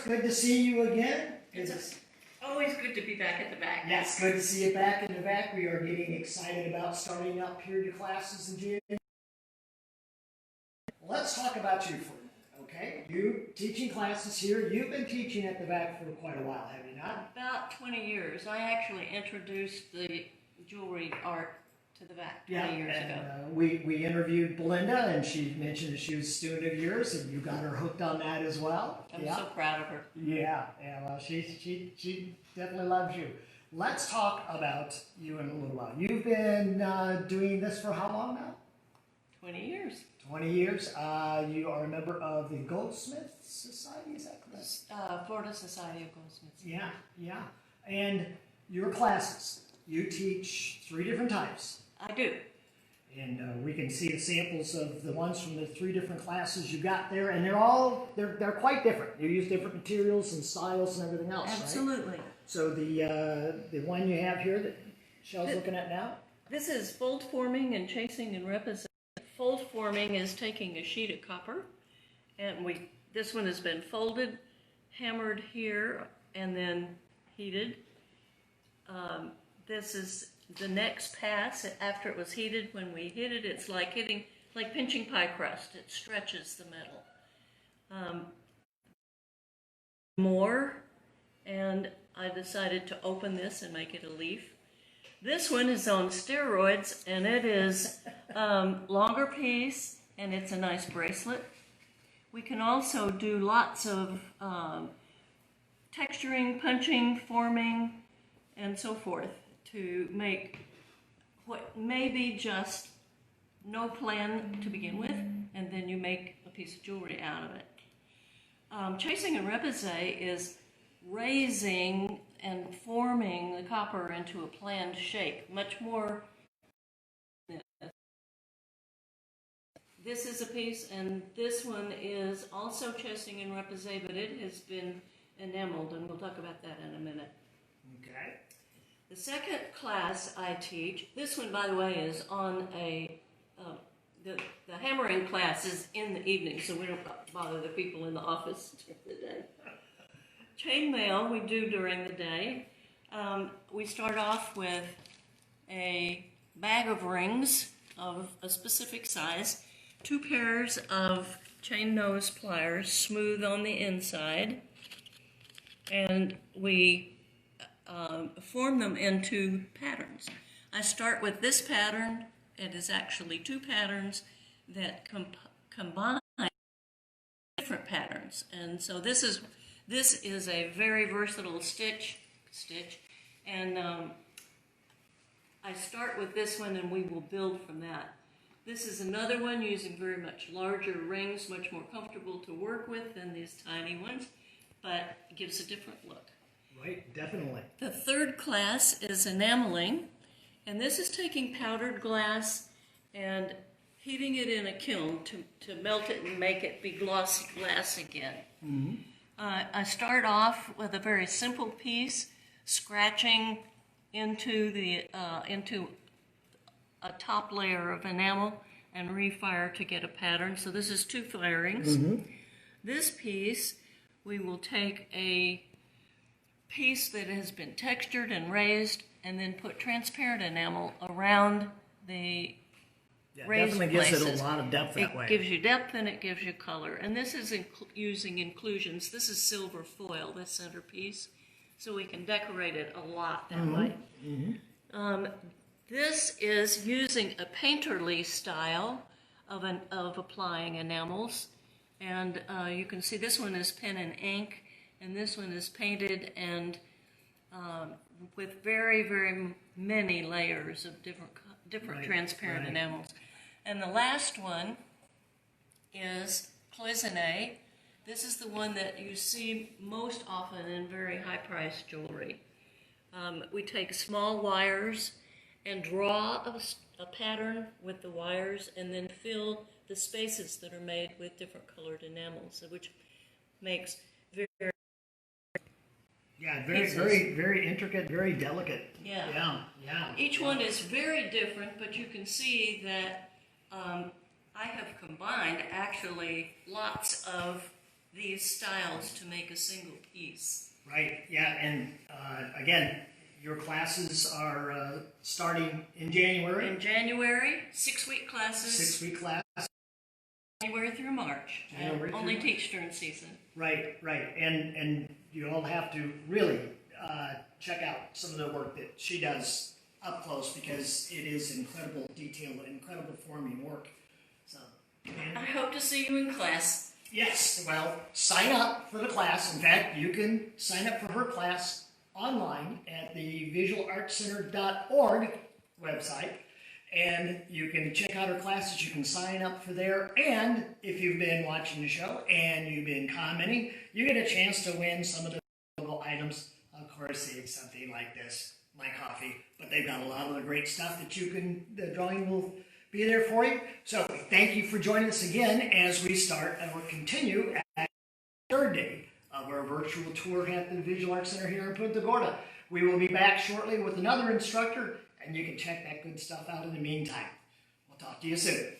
It's good to see you again. It's always good to be back at the back. Yes, good to see you back in the back. We are getting excited about starting up here your classes in January. Let's talk about you for a minute, okay? You teaching classes here. You've been teaching at the back for quite a while, have you not? About 20 years. I actually introduced the jewelry art to the back 20 years ago. We interviewed Belinda, and she mentioned that she was a student of yours, and you got her hooked on that as well. I'm so proud of her. Yeah, well, she definitely loves you. Let's talk about you in a little while. You've been doing this for how long now? 20 years. 20 years. You are a member of the Goldsmiths Society, is that correct? Florida Society of Goldsmiths. Yeah. And your classes, you teach 3 different types. I do. And we can see the samples of the ones from the 3 different classes you got there, and they're quite different. You use different materials and styles and everything else, Absolutely. Right? So the one you have here that Michelle's looking at now? This is fold forming and chasing and representing. Fold forming is taking a sheet of copper, and this one has been folded, hammered here, and then heated. This is the next pass after it was heated. When we hit it, it's like pinching pie crust. It stretches the metal. And I decided to open this and make it a leaf. This one is on steroids, and it is longer piece, and it's a nice bracelet. We can also do lots of texturing, punching, forming, and so forth to make what may be just no plan to begin with, and then you make a piece of jewelry out of it. Chasing and repoussé is raising and forming the copper into a planned shape, much more. This is a piece, and this one is also chasing and repoussé, but it has been enameled, and we'll talk about that in a minute. Okay. The second class I teach, this one, by the way, is on the hammering class is in the evening, so we don't bother the people in the office during the day. Chainmail we do during the day. We start off with a bag of rings of a specific size, 2 pairs of chain nose pliers, smooth on the inside, and we form them into patterns. I start with this pattern. It is actually 2 patterns that combine different patterns, and so this is a very versatile stitch, and I start with this one, and we will build from that. This is another one using very much larger rings, much more comfortable to work with than these tiny ones, but it gives a different look. Right, definitely. The third class is enameling, and this is taking powdered glass and heating it in a kiln to melt it and make it be glossy glass again. Mm-hmm. I start off with a very simple piece, scratching into a top layer of enamel and refire to get a pattern. So this is 2 firings. Mm-hmm. This piece, we will take a piece that has been textured and raised and then put transparent enamel around the raised definitely places. Gives it a lot of depth that way. It gives you depth and it gives you color. And this is using inclusions. This is silver foil, this centerpiece, so we can decorate it a lot that way. Mm-hmm. This is using a painterly style of applying enamels. And you can see this one is pen and ink, and this one is painted and with very, very many layers of different transparent enamels. And the last one is cloisonné. This is the one that you see most often in very high-priced jewelry. We take small wires and draw a pattern with the wires and then fill the spaces that are made with different colored enamels, which makes very very intricate, very delicate. Yeah. Each one is very different, but you can see that I have combined actually lots of these styles to make a single piece. Right, yeah, and again, your classes are starting in January. In January, 6-week classes. 6-week class. January through March. January Only through teach during season. Right, right, and you all have to really check out some of the work that she does up close, because it is incredible detail, incredible forming work. So, I hope to see you in class. yes, well, sign up for the class. In fact, you can sign up for her class online at the visualartscenter.org website, and you can check out her classes. You can sign up for there, and if you've been watching the show and you've been commenting, you get a chance to win some of the logo items. Of course, it's something like this, my coffee, but they've got a lot of the great stuff that you can, the drawing will be there for you. So thank you for joining us again as we start or continue at the third day of our virtual tour at the Visual Arts Center here in Punta Gorda. We will be back shortly with another instructor, and you can check that good stuff out in the meantime. We'll talk to you soon.